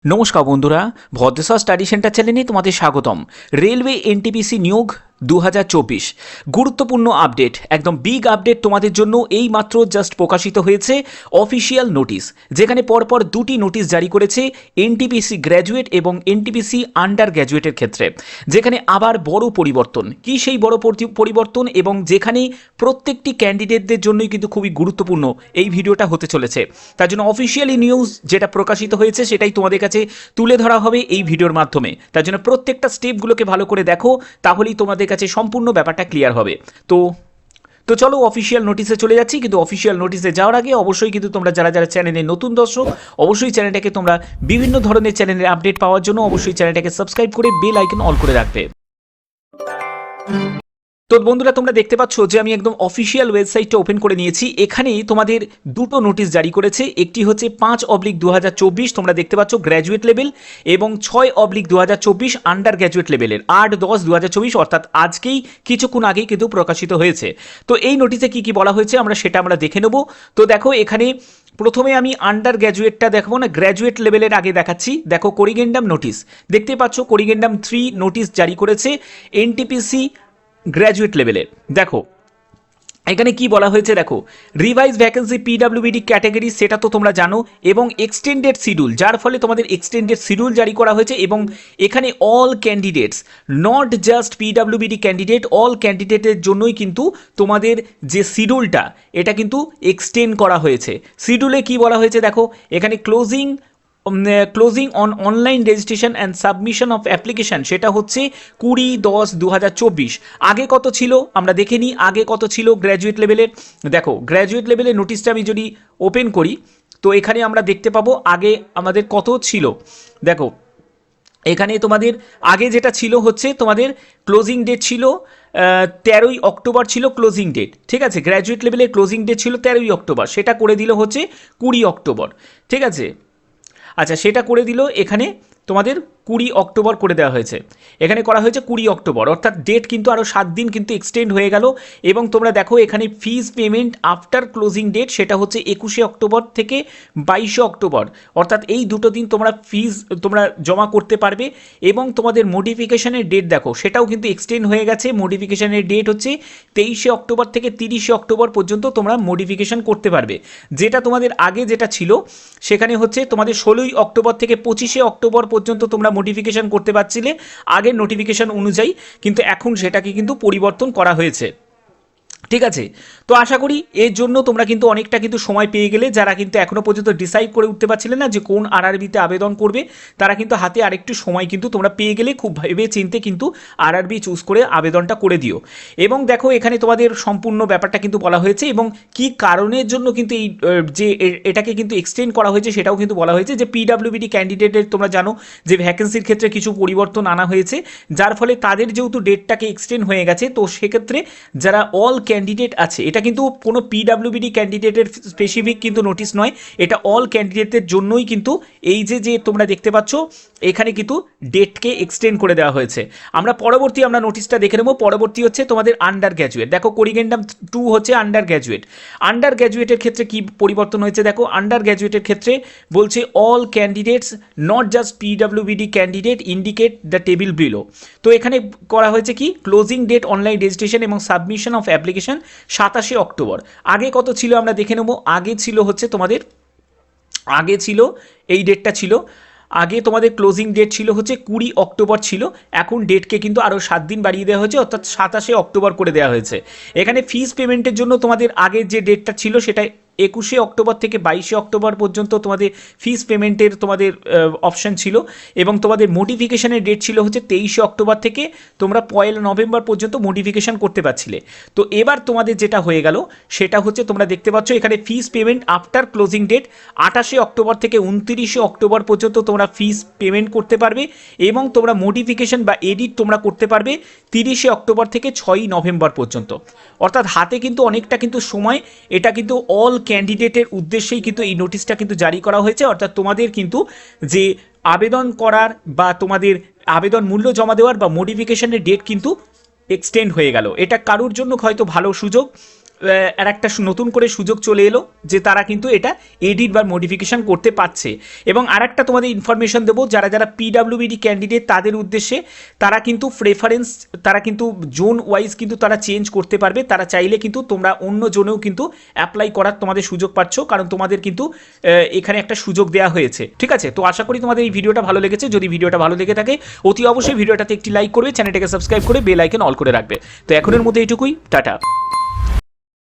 নমস্কার বন্ধুরা, Bhadreswar study centre চ্যানেলে তোমাদের স্বাগতম। রেলওয়ে এনটিপিসি নিয়োগ 2024 গুরুত্বপূর্ণ আপডেট, একদম বিগ আপডেট তোমাদের জন্য। এই মাত্র জাস্ট প্রকাশিত হয়েছে অফিসিয়াল নোটিশ, যেখানে পরপর দুটি নোটিশ জারি করেছে এনটিপিসি গ্র্যাজুয়েট এবং এনটিপিসি আন্ডার গ্র্যাজুয়েটের ক্ষেত্রে, যেখানে আবার বড় পরিবর্তন। কি সেই বড় পরিবর্তন, এবং যেখানে প্রত্যেকটি ক্যান্ডিডেটদের জন্যই কিন্তু খুবই গুরুত্বপূর্ণ এই ভিডিওটা হতে চলেছে। তার জন্য অফিসিয়ালি নিউজ যেটা প্রকাশিত হয়েছে সেটাই তোমাদের কাছে তুলে ধরা হবে এই ভিডিওর মাধ্যমে। তার জন্য প্রত্যেকটা স্টেপগুলোকে ভালো করে দেখো, তাহলেই তোমাদের কাছে সম্পূর্ণ ব্যাপারটা ক্লিয়ার হবে। তো চলো অফিসিয়াল নোটিশে চলে যাচ্ছি। কিন্তু অফিসিয়াল নোটিশে যাওয়ার আগে অবশ্যই কিন্তু তোমরা যারা যারা চ্যানেলে নতুন দর্শক, অবশ্যই চ্যানেলটাকে তোমরা বিভিন্ন ধরনের চ্যানেলের আপডেট পাওয়ার জন্য অবশ্যই চ্যানেলটাকে সাবস্ক্রাইব করে বেল আইকন অল করে রাখবে। তো বন্ধুরা, তোমরা দেখতে পাচ্ছ যে আমি একদম অফিসিয়াল ওয়েবসাইটটা ওপেন করে নিয়েছি। এখানে তোমাদের দুটো নোটিশ জারি করেছে। একটি হচ্ছে 5/2024, তোমরা দেখতে পাচ্ছ গ্র্যাজুয়েট লেভেল, এবং 6/2024 আন্ডার গ্র্যাজুয়েট লেভেলের 8/10/2024, অর্থাৎ আজকেই কিছুক্ষণ আগেই কিন্তু প্রকাশিত হয়েছে। তো এই নোটিশে কি কি বলা হয়েছে আমরা দেখে নেব। তো দেখো, এখানে প্রথমে আমি আন্ডার গ্র্যাজুয়েটটা দেখাবো না, গ্র্যাজুয়েট লেভেলের আগে দেখাচ্ছি। দেখো, করিগেন্ডাম নোটিশ দেখতে পাচ্ছ, করিগেন্ডাম 3 নোটিশ জারি করেছে এনটিপিসি গ্র্যাজুয়েট লেভেলের। দেখো এখানে কি বলা হয়েছে, দেখো রিভাইজ ভ্যাকেন্সি পিডাব্লিউবিডি ক্যাটাগরি, সেটা তো তোমরা জানো, এবং এক্সটেন্ডেড শিডিউল, যার ফলে তোমাদের এক্সটেন্ডেড শিডিউল জারি করা হয়েছে। এবং এখানে all candidates, not just PWBD candidate, all ক্যান্ডিডেটের জন্যই কিন্তু তোমাদের যে শিডিউলটা এটা কিন্তু এক্সটেন্ড করা হয়েছে। শিডিউলে কি বলা হয়েছে দেখো, এখানে closing on online registration and submission of application, সেটা হচ্ছে 20/10/2024। আগে কত ছিল আমরা দেখে নিই, আগে কত ছিল গ্র্যাজুয়েট লেভেলের। দেখো গ্র্যাজুয়েট লেভেলের নোটিশটা আমি যদি ওপেন করি, তো এখানে আমরা দেখতে পাবো আগে আমাদের কত ছিল। দেখো এখানে তোমাদের আগে যেটা ছিল হচ্ছে তোমাদের ক্লোজিং ডেট ছিল 13ই অক্টোবর ছিল ক্লোজিং ডেট, ঠিক আছে। গ্র্যাজুয়েট লেভেলের ক্লোজিং ডেট ছিল 13ই অক্টোবর, সেটা করে দিল হচ্ছে 20 অক্টোবর, ঠিক আছে। আচ্ছা, সেটা করে দিল এখানে তোমাদের 20 অক্টোবর করে দেওয়া হয়েছে। এখানে করা হয়েছে 20 অক্টোবর, অর্থাৎ ডেট কিন্তু আরও 7 দিন কিন্তু এক্সটেন্ড হয়ে গেল। এবং তোমরা দেখো এখানে fees payment after closing date, সেটা হচ্ছে 21 অক্টোবর থেকে 22 অক্টোবর, অর্থাৎ এই দুটো দিন তোমরা ফিজ তোমরা জমা করতে পারবে। এবং তোমাদের মডিফিকেশনের ডেট দেখো, সেটাও কিন্তু এক্সটেন্ড হয়ে গেছে। মডিফিকেশনের ডেট হচ্ছে 23 অক্টোবর থেকে 30 অক্টোবর পর্যন্ত তোমরা মডিফিকেশন করতে পারবে। যেটা তোমাদের আগে যেটা ছিল সেখানে হচ্ছে তোমাদের 16ই অক্টোবর থেকে 25 অক্টোবর পর্যন্ত তোমরা মডিফিকেশন করতে পারছিলে আগের নোটিফিকেশন অনুযায়ী, কিন্তু এখন সেটাকে কিন্তু পরিবর্তন করা হয়েছে, ঠিক আছে। তো আশা করি এর জন্য তোমরা কিন্তু অনেকটা কিন্তু সময় পেয়ে গেলে। যারা কিন্তু এখনো পর্যন্ত ডিসাইড করে উঠতে পারছিলে না যে কোন আরআরবিতে আবেদন করবে, তারা কিন্তু হাতে আরেকটু সময় কিন্তু তোমরা পেয়ে গেলে। খুব ভেবে চিন্তে কিন্তু আরআরবি চুজ করে আবেদনটা করে দিও। এবং দেখো এখানে তোমাদের সম্পূর্ণ ব্যাপারটা কিন্তু বলা হয়েছে, এবং কি কারণের জন্য কিন্তু এই যে এটাকে কিন্তু এক্সটেন্ড করা হয়েছে সেটাও কিন্তু বলা হয়েছে। যে পিডাব্লিউবিডি ক্যান্ডিডেটের তোমরা জানো যে ভ্যাকেন্সির ক্ষেত্রে কিছু পরিবর্তন আনা হয়েছে, যার ফলে তাদের যেহেতু ডেটটাকে এক্সটেন্ড হয়ে গেছে, তো সেক্ষেত্রে যারা অল ক্যান্ডিডেট আছে, এটা কিন্তু কোনো পিডাব্লিউবিডি ক্যান্ডিডেটের স্পেসিফিক কিন্তু নোটিশ নয়, এটা অল ক্যান্ডিডেটের জন্যই কিন্তু এই যে তোমরা দেখতে পাচ্ছ এখানে কিন্তু ডেটকে এক্সটেন্ড করে দেওয়া হয়েছে। আমরা নোটিশটা দেখে নেবো। পরবর্তী হচ্ছে তোমাদের আন্ডার গ্র্যাজুয়েট। দেখো করিগেন্ডাম 2 হচ্ছে আন্ডার গ্র্যাজুয়েট। আন্ডার গ্র্যাজুয়েটের ক্ষেত্রে কি পরিবর্তন হয়েছে দেখো, আন্ডার গ্র্যাজুয়েটের ক্ষেত্রে বলছে all candidates not just PWBD candidate indicate the table below. তো এখানে করা হয়েছে কি, ক্লোজিং ডেট অনলাইন রেজিস্ট্রেশন এবং সাবমিশন অফ অ্যাপ্লিকেশন 27 অক্টোবর। আগে কত ছিল আমরা দেখে নেব। আগে ছিল হচ্ছে তোমাদের, আগে ছিল এই ডেটটা ছিল, আগে তোমাদের ক্লোজিং ডেট ছিল হচ্ছে 20 অক্টোবর ছিল। এখন ডেটকে কিন্তু আরও 7 দিন বাড়িয়ে দেওয়া হয়েছে, অর্থাৎ 27 অক্টোবর করে দেওয়া হয়েছে। এখানে ফিস পেমেন্টের জন্য তোমাদের আগের যে ডেটটা ছিল সেটা 21 অক্টোবর থেকে 22 অক্টোবর পর্যন্ত তোমাদের ফিস পেমেন্টের তোমাদের অপশান ছিল। এবং তোমাদের মডিফিকেশনের ডেট ছিল হচ্ছে 23 অক্টোবর থেকে তোমরা 1 নভেম্বর পর্যন্ত মডিফিকেশন করতে পারছিলে। তো এবার তোমাদের যেটা হয়ে গেল সেটা হচ্ছে তোমরা দেখতে পাচ্ছ এখানে fees payment after closing date 28 October থেকে 29 অক্টোবর পর্যন্ত তোমরা ফিস পেমেন্ট করতে পারবে। এবং তোমরা মডিফিকেশন বা এডিট তোমরা করতে পারবে 30 অক্টোবর থেকে 6 নভেম্বর পর্যন্ত। অর্থাৎ হাতে কিন্তু অনেকটা কিন্তু সময়, এটা কিন্তু অল ক্যান্ডিডেটের উদ্দেশ্যেই কিন্তু এই নোটিশটা কিন্তু জারি করা হয়েছে। অর্থাৎ তোমাদের কিন্তু যে আবেদন করার বা তোমাদের আবেদন মূল্য জমা দেওয়ার বা মডিফিকেশনের ডেট কিন্তু এক্সটেন্ড হয়ে গেল। এটা কারোর জন্য হয়তো ভালো সুযোগ, আর একটা নতুন করে সুযোগ চলে এলো যে তারা কিন্তু এটা এডিট বা মডিফিকেশন করতে পারছে। এবং আর একটা তোমাদের ইনফরমেশন দেবো, যারা যারা পিডাব্লিউবিডি ক্যান্ডিডেট তাদের উদ্দেশ্যে, তারা কিন্তু প্রেফারেন্স, তারা কিন্তু জোন ওয়াইজ কিন্তু তারা চেঞ্জ করতে পারবে। তারা চাইলে কিন্তু তোমরা অন্য জোনেও কিন্তু অ্যাপ্লাই করার তোমাদের সুযোগ পাচ্ছ, কারণ তোমাদের কিন্তু এখানে একটা সুযোগ দেওয়া হয়েছে। ঠিক আছে, তো আশা করি তোমাদের এই ভিডিওটা ভালো লেগেছে। যদি ভিডিওটা ভালো লেগে থাকে অতি অবশ্যই ভিডিওটাতে একটি লাইক করবে, চ্যানেলটাকে সাবস্ক্রাইব করে বেল আইকন অল করে রাখবে। তো এখনের মধ্যে এইটুকুই, টাটা।